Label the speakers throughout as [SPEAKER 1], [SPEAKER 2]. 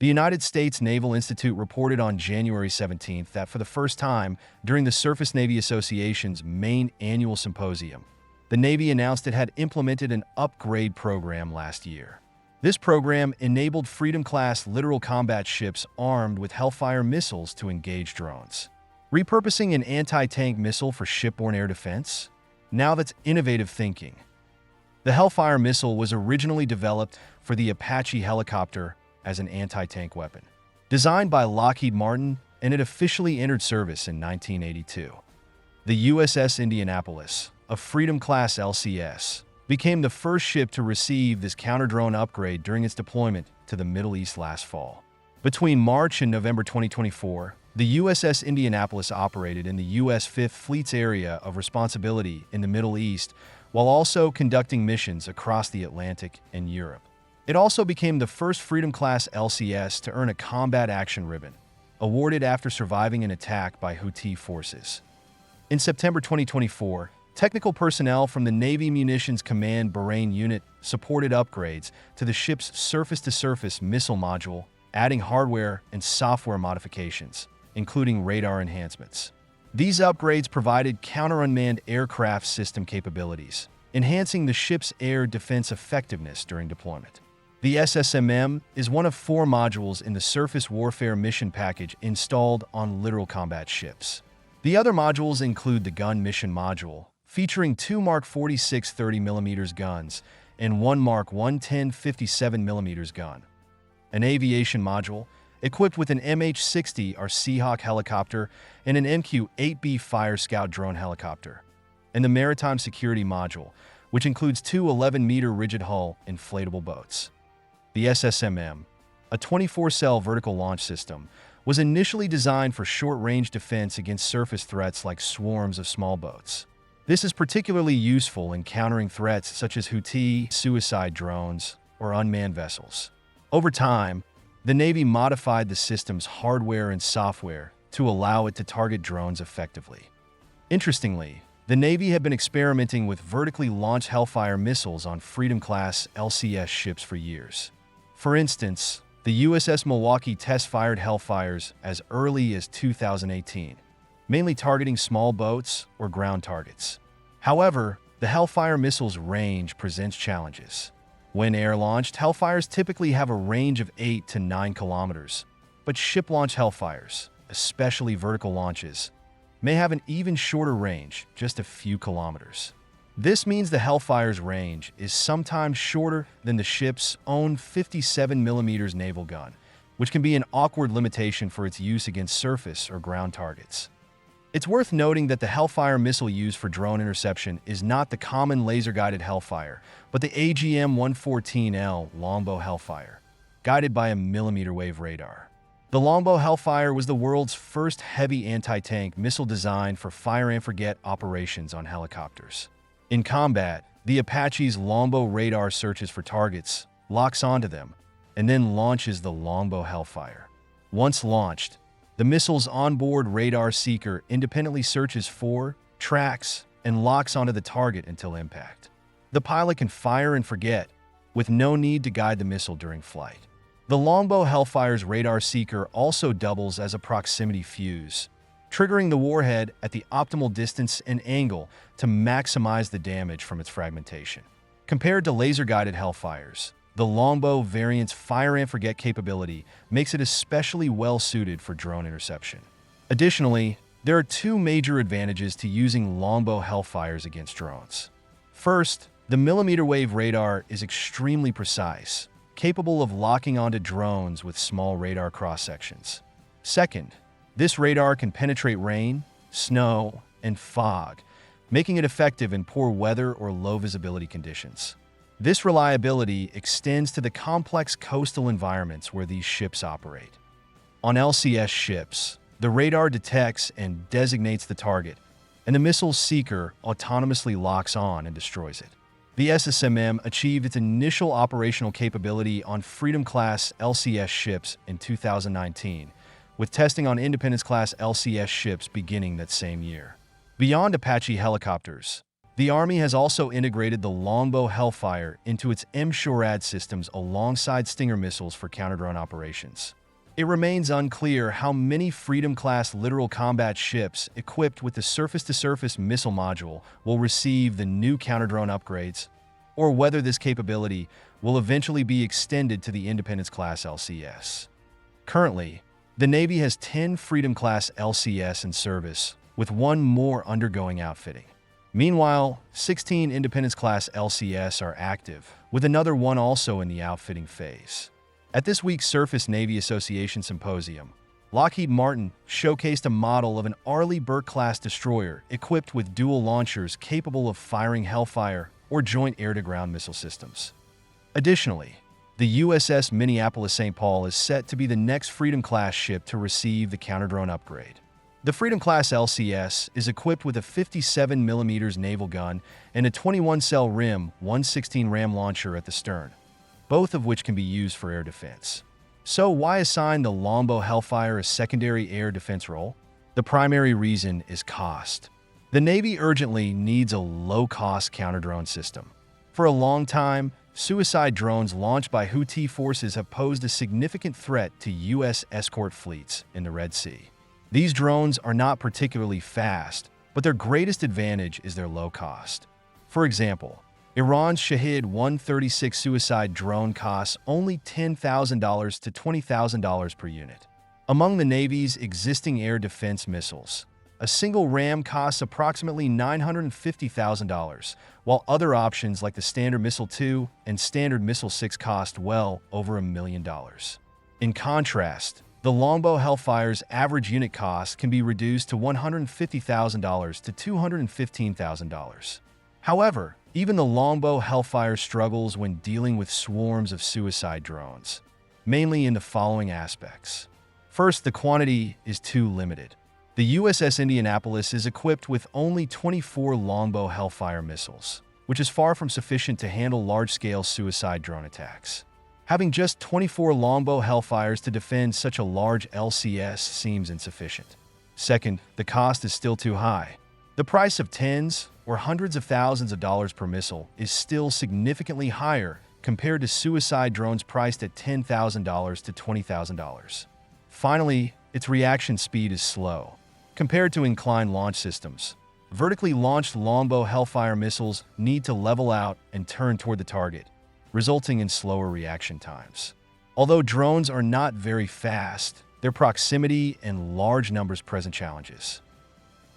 [SPEAKER 1] The United States Naval Institute reported on January 17th that for the first time during the Surface Navy Association's main annual symposium, the Navy announced it had implemented an upgrade program last year. This program enabled Freedom-class littoral combat ships armed with Hellfire missiles to engage drones. Repurposing an anti-tank missile for shipborne air defense? Now that's innovative thinking. The Hellfire missile was originally developed for the Apache helicopter as an anti-tank weapon. Designed by Lockheed Martin, and it officially entered service in 1982. The USS Indianapolis, a Freedom-class LCS, became the first ship to receive this counter-drone upgrade during its deployment to the Middle East last fall. Between March and November 2024, the USS Indianapolis operated in the U.S. Fifth Fleet's area of responsibility in the Middle East while also conducting missions across the Atlantic and Europe. It also became the first Freedom-class LCS to earn a Combat Action Ribbon, awarded after surviving an attack by Houthi forces. In September 2024, technical personnel from the Navy Munitions Command Bahrain unit supported upgrades to the ship's surface-to-surface missile module, adding hardware and software modifications, including radar enhancements. These upgrades provided counter-unmanned aircraft system capabilities, enhancing the ship's air defense effectiveness during deployment. The SSMM is one of 4 modules in the Surface Warfare Mission Package installed on littoral combat ships. The other modules include the Gun Mission Module, featuring 2 Mark 46 30mm guns and 1 Mark 110 57mm gun. An Aviation Module, equipped with an MH-60R Seahawk helicopter and an MQ-8B Fire Scout drone helicopter. And the Maritime Security Module, which includes 2 11-meter rigid hull inflatable boats. The SSMM, a 24-cell vertical launch system, was initially designed for short-range defense against surface threats like swarms of small boats. This is particularly useful in countering threats such as Houthi, suicide drones, or unmanned vessels. Over time, the Navy modified the system's hardware and software to allow it to target drones effectively. Interestingly, the Navy had been experimenting with vertically launched Hellfire missiles on Freedom-class LCS ships for years. For instance, the USS Milwaukee test-fired Hellfires as early as 2018, mainly targeting small boats or ground targets. However, the Hellfire missile's range presents challenges. When air-launched, Hellfires typically have a range of 8 to 9 kilometers, but ship-launched Hellfires, especially vertical launches, may have an even shorter range, just a few kilometers. This means the Hellfire's range is sometimes shorter than the ship's own 57mm naval gun, which can be an awkward limitation for its use against surface or ground targets. It's worth noting that the Hellfire missile used for drone interception is not the common laser-guided Hellfire, but the AGM-114L Longbow Hellfire, guided by a millimeter-wave radar. The Longbow Hellfire was the world's first heavy anti-tank missile designed for fire-and-forget operations on helicopters. In combat, the Apache's Longbow radar searches for targets, locks onto them, and then launches the Longbow Hellfire. Once launched, the missile's onboard radar seeker independently searches for, tracks, and locks onto the target until impact. The pilot can fire and forget, with no need to guide the missile during flight. The Longbow Hellfire's radar seeker also doubles as a proximity fuse, triggering the warhead at the optimal distance and angle to maximize the damage from its fragmentation. Compared to laser-guided Hellfires, the Longbow variant's fire-and-forget capability makes it especially well-suited for drone interception. Additionally, there are 2 major advantages to using Longbow Hellfires against drones. First, the millimeter-wave radar is extremely precise, capable of locking onto drones with small radar cross-sections. Second, this radar can penetrate rain, snow, and fog, making it effective in poor weather or low visibility conditions. This reliability extends to the complex coastal environments where these ships operate. On LCS ships, the radar detects and designates the target, and the missile's seeker autonomously locks on and destroys it. The SSMM achieved its initial operational capability on Freedom-class LCS ships in 2019, with testing on Independence-class LCS ships beginning that same year. Beyond Apache helicopters, The Army has also integrated the Longbow Hellfire into its MSHORAD systems alongside Stinger missiles for counter-drone operations. It remains unclear how many Freedom-class Littoral Combat Ships equipped with the surface-to-surface missile module will receive the new counter-drone upgrades, or whether this capability will eventually be extended to the Independence-class LCS. Currently, the Navy has 10 Freedom-class LCS in service, with one more undergoing outfitting. Meanwhile, 16 Independence-class LCS are active, with another one also in the outfitting phase. At this week's Surface Navy Association Symposium, Lockheed Martin showcased a model of an Arleigh Burke-class destroyer equipped with dual launchers capable of firing Hellfire or joint air-to-ground missile systems. Additionally, the USS Minneapolis-St. Paul is set to be the next Freedom-class ship to receive the counter-drone upgrade. The Freedom-class LCS is equipped with a 57mm naval gun and a 21-cell RIM 116 ram launcher at the stern, both of which can be used for air defense. So why assign the Longbow Hellfire a secondary air defense role? The primary reason is cost. The Navy urgently needs a low-cost counter-drone system. For a long time, suicide drones launched by Houthi forces have posed a significant threat to U.S. escort fleets in the Red Sea. These drones are not particularly fast, but their greatest advantage is their low cost. For example, Iran's Shahed 136 suicide drone costs only $10,000 to $20,000 per unit. Among the Navy's existing air defense missiles, a single ram costs approximately $950,000, while other options like the Standard Missile 2 and Standard Missile 6 cost well over $1 million. In contrast, the Longbow Hellfire's average unit cost can be reduced to $150,000 to $215,000. However, even the Longbow Hellfire struggles when dealing with swarms of suicide drones, mainly in the following aspects. First, the quantity is too limited. The USS Indianapolis is equipped with only 24 Longbow Hellfire missiles, which is far from sufficient to handle large-scale suicide drone attacks. Having just 24 Longbow Hellfires to defend such a large LCS seems insufficient. Second, the cost is still too high. The price of tens or hundreds of thousands of dollars per missile is still significantly higher compared to suicide drones priced at $10,000 to $20,000. Finally, its reaction speed is slow. Compared to inclined launch systems, vertically launched Longbow Hellfire missiles need to level out and turn toward the target, resulting in slower reaction times. Although drones are not very fast, their proximity and large numbers present challenges.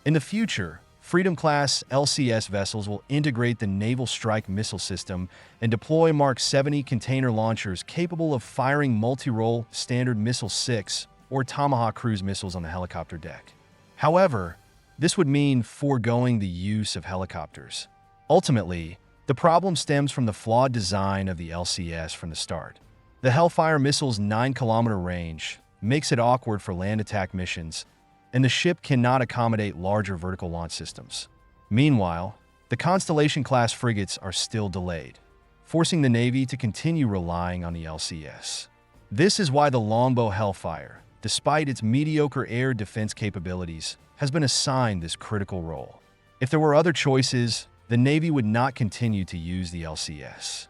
[SPEAKER 1] In the future, Freedom-class LCS vessels will integrate the Naval Strike Missile System and deploy Mark 70 container launchers capable of firing multi-role Standard Missile 6 or Tomahawk cruise missiles on the helicopter deck. However, this would mean foregoing the use of helicopters. Ultimately, the problem stems from the flawed design of the LCS from the start. The Hellfire missile's 9-kilometer range makes it awkward for land attack missions, and the ship cannot accommodate larger vertical launch systems. Meanwhile, the Constellation-class frigates are still delayed, forcing the Navy to continue relying on the LCS. This is why the Longbow Hellfire, despite its mediocre air defense capabilities, has been assigned this critical role. If there were other choices, the Navy would not continue to use the LCS.